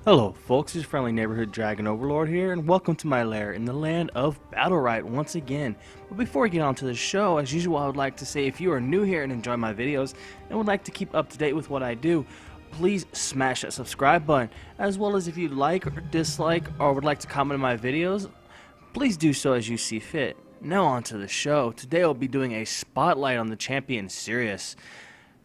Hello folks, it's friendly neighborhood dragon overlord here, and welcome to my lair in the land of Battlerite once again. But before we get on to the show, as usual I would like to say if you are new here and enjoy my videos and would like to keep up to date with what I do, please smash that subscribe button, as well as if you like or dislike or would like to comment on my videos, please do so as you see fit. Now on to the show. Today I'll be doing a spotlight on the champion Sirius,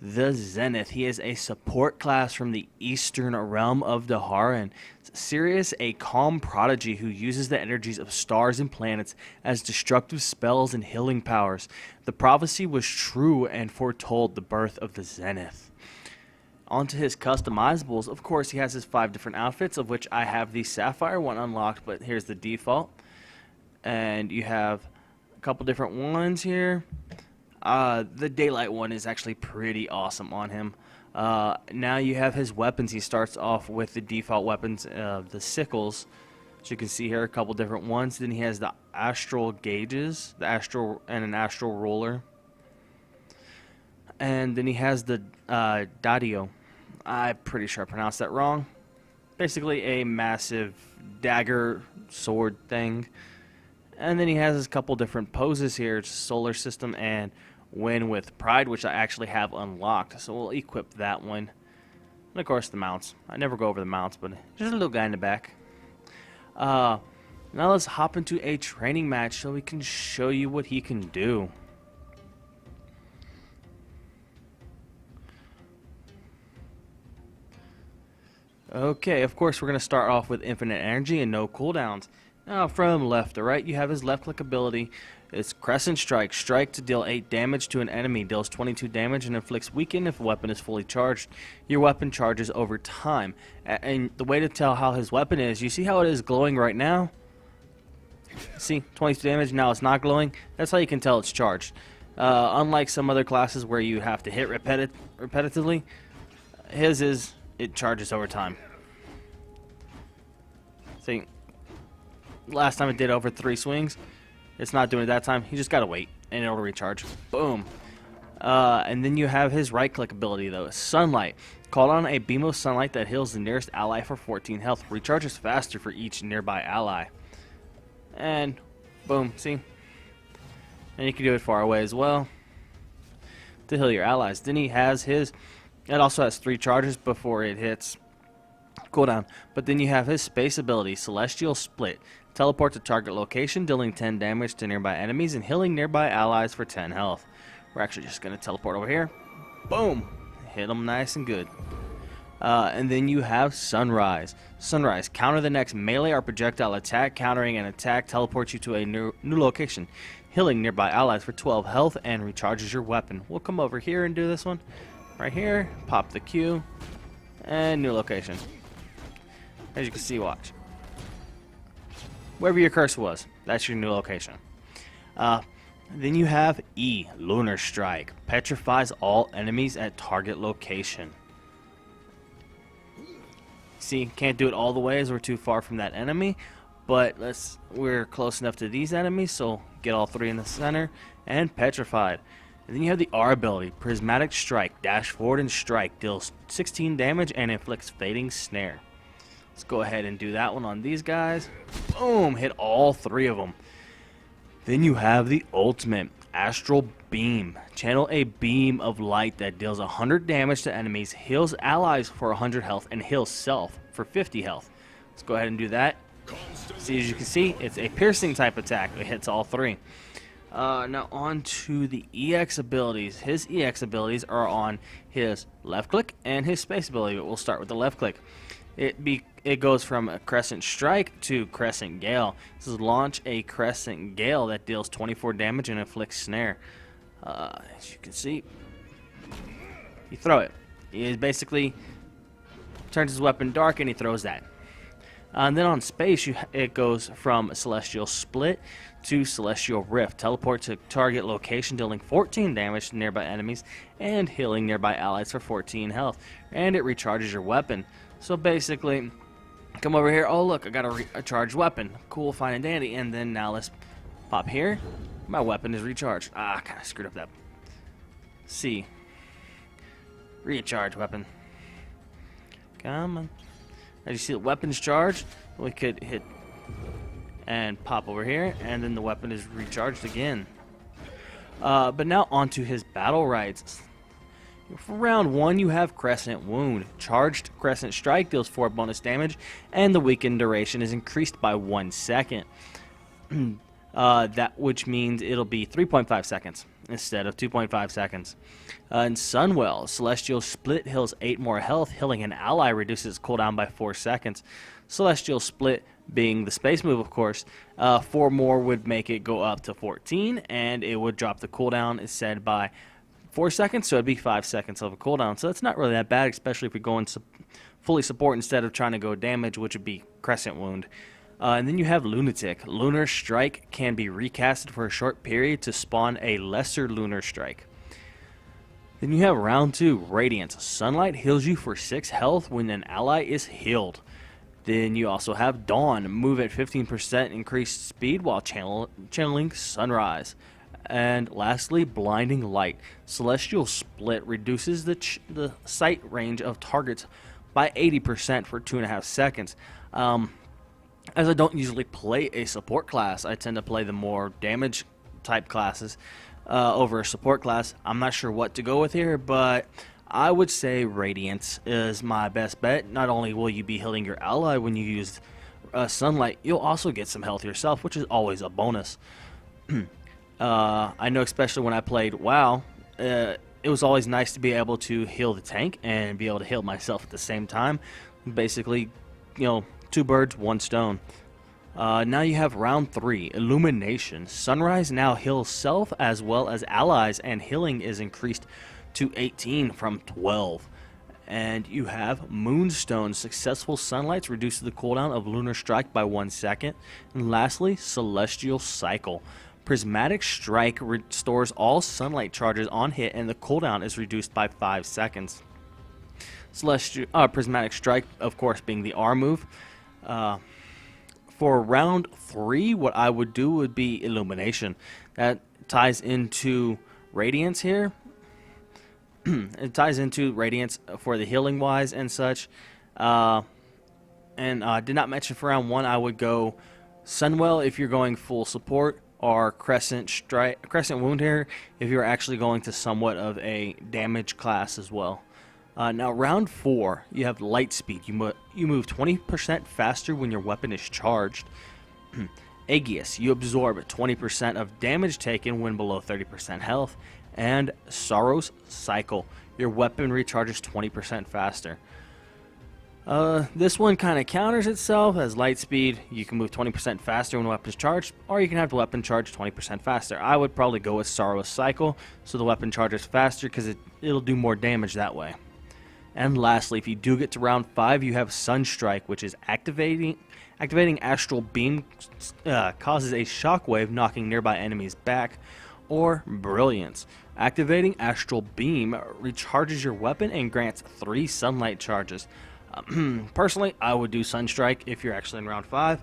the Zenith. He is a support class from the eastern realm of Daharan. Sirius, a calm prodigy who uses the energies of stars and planets as destructive spells and healing powers. The prophecy was true and foretold the birth of the Zenith. Onto his customizables, of course he has his 5 different outfits, of which I have the Sapphire one unlocked, but here's the default. And you have a couple different ones here. The Daylight one is actually pretty awesome on him. Now you have his weapons. He starts off with the default weapons, the sickles. As you can see here, a couple different ones. Then he has the astral gauges, the astral and an astral roller. And then he has the Dadio. I'm pretty sure I pronounced that wrong. Basically a massive dagger sword thing. And then he has a couple different poses here, solar system and win with pride, which I actually have unlocked, so we'll equip that one. And of course the mounts. I never go over the mounts, but there's a little guy in the back. Now let's hop into a training match so we can show you what he can do. Okay, of course we're going to start off with infinite energy and no cooldowns. Now from left to right, you have his left click ability. It's Crescent Strike. Strike to deal 8 damage to an enemy. Deals 22 damage and inflicts weaken if a weapon is fully charged. Your weapon charges over time. And the way to tell how his weapon is, you see how it is glowing right now? See, 22 damage, now it's not glowing. That's how you can tell it's charged. Unlike some other classes where you have to hit repetitively, his is, it charges over time. See, last time it did over 3 swings. It's not doing it that time. You just gotta wait, and it'll recharge. Boom. And then you have his right-click ability, though. Sunlight. Call on a beam of sunlight that heals the nearest ally for 14 health. Recharges faster for each nearby ally. And boom. See? And you can do it far away as well to heal your allies. Then he has his... It also has 3 charges before it hits cooldown. But then you have his space ability, Celestial Split. Teleport to target location, dealing 10 damage to nearby enemies and healing nearby allies for 10 health. We're actually just going to teleport over here. Boom! Hit them nice and good. And then you have Sunrise. Sunrise. Counter the next melee or projectile attack. Countering an attack teleports you to a new location. Healing nearby allies for 12 health and recharges your weapon. We'll come over here and do this one. Right here. Pop the Q. And new location. As you can see, watch. Wherever your cursor was, that's your new location. Then you have E, Lunar Strike. Petrifies all enemies at target location. See, can't do it all the way as we're too far from that enemy, but we're close enough to these enemies, so get all 3 in the center, and Petrified. And then you have the R ability, Prismatic Strike. Dash forward and strike. Deals 16 damage and inflicts Fading Snare. Let's go ahead and do that one on these guys. Boom! Hit all 3 of them. Then you have the ultimate, Astral Beam. Channel a beam of light that deals 100 damage to enemies, heals allies for 100 health, and heals self for 50 health. Let's go ahead and do that. See, as you can see, it's a piercing type attack. It hits all 3. Now on to the EX abilities. His EX abilities are on his left click and his space ability, but we'll start with the left click. It goes from a Crescent Strike to Crescent Gale. This is launch a Crescent Gale that deals 24 damage and inflicts Snare. As you can see, you throw it. He basically turns his weapon dark and he throws that. And then on space, it goes from Celestial Split to Celestial Rift. Teleport to target location, dealing 14 damage to nearby enemies and healing nearby allies for 14 health. And it recharges your weapon. So basically, come over here. Oh, look, I got a charged weapon. Cool, fine, and dandy. And then now let's pop here. My weapon is recharged. I kind of screwed up that. C. Recharge weapon. Come on. As you see the weapons charge, we could hit and pop over here, and then the weapon is recharged again. But now onto his Battlerites. For round 1, you have Crescent Wound. Charged Crescent Strike deals 4 bonus damage, and the weakened duration is increased by 1 second. Which means it'll be 3.5 seconds instead of 2.5 seconds. In Sunwell, Celestial Split heals 8 more health. Healing an ally reduces cooldown by 4 seconds. Celestial Split being the space move, of course. 4 more would make it go up to 14, and it would drop the cooldown instead by 4 seconds, so it'd be 5 seconds of a cooldown. So it's not really that bad, especially if you're going fully support instead of trying to go damage, which would be Crescent Wound. And then you have Lunatic. Lunar Strike can be recasted for a short period to spawn a lesser Lunar Strike. Then you have round 2, Radiance. Sunlight heals you for 6 health when an ally is healed. Then you also have Dawn. Move at 15% increased speed while channeling Sunrise. And lastly, Blinding Light. Celestial Split reduces the sight range of targets by 80% for 2.5 seconds. As I don't usually play a support class, I tend to play the more damage type classes over a support class. I'm not sure what to go with here, but I would say Radiance is my best bet. Not only will you be healing your ally when you use Sunlight, you'll also get some health yourself, which is always a bonus. I know especially when I played WoW, it was always nice to be able to heal the tank and be able to heal myself at the same time. Basically, 2 birds, 1 stone. Now you have round 3, Illumination. Sunrise now heals self as well as allies, and healing is increased to 18 from 12. And you have Moonstone. Successful sunlights reduces the cooldown of Lunar Strike by 1 second. And lastly, Celestial Cycle. Prismatic Strike restores all sunlight charges on hit, and the cooldown is reduced by 5 seconds. Prismatic Strike, of course, being the R move. For round 3, what I would do would be Illumination. That ties into Radiance here. It ties into Radiance for the healing wise and such. And I did not mention for round 1, I would go Sunwell if you're going full support, or Crescent Wound here if you're actually going to somewhat of a damage class as well. Now round 4, you have Light Speed. You move 20% faster when your weapon is charged. Aegis, you absorb 20% of damage taken when below 30% health. And Sorrow's Cycle, your weapon recharges 20% faster. This one kind of counters itself. As Light Speed, you can move 20% faster when the weapon is charged, or you can have the weapon charge 20% faster. I would probably go with Sorrow's Cycle, so the weapon charges faster because it'll do more damage that way. And lastly, if you do get to round 5, you have Sunstrike, which is activating Astral Beam, causes a shockwave knocking nearby enemies back, or Brilliance. Activating Astral Beam recharges your weapon and grants 3 sunlight charges. Personally, I would do Sunstrike if you're actually in round 5.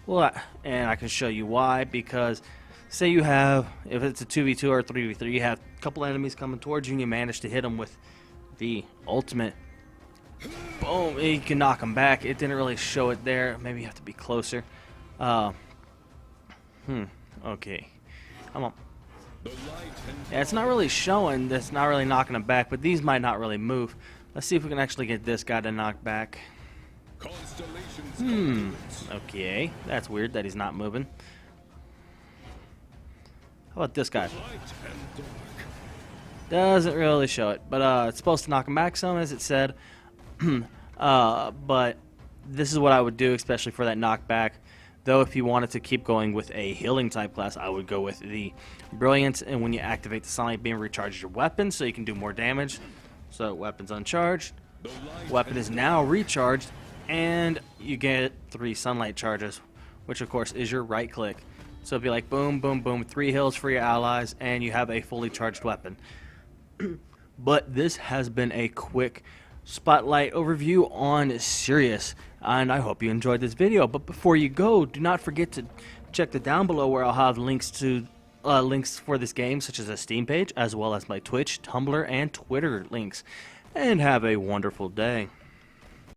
Well, and I can show you why, because say you have, if it's a 2v2 or 3v3, you have a couple enemies coming towards you and you manage to hit them with the ultimate. Boom, you can knock them back. It didn't really show it there. Maybe you have to be closer. Okay. Come on. Yeah, it's not really showing. That's not really knocking them back, but these might not really move. Let's see if we can actually get this guy to knock back. Okay. That's weird that he's not moving. How about this guy? Doesn't really show it, but it's supposed to knock him back some, as it said. But this is what I would do, especially for that knockback. Though if you wanted to keep going with a healing type class, I would go with the Brilliance, and when you activate the Sunlight Beam, recharges your weapon so you can do more damage. So weapon's uncharged. Weapon is now recharged, and you get 3 sunlight charges, which of course is your right click. So it'd be like boom, boom, boom, 3 heals for your allies, and you have a fully charged weapon. But this has been a quick spotlight overview on Sirius, and I hope you enjoyed this video. But before you go, do not forget to check the down below where I'll have links for this game, such as a Steam page, as well as my Twitch, Tumblr, and Twitter links. And have a wonderful day.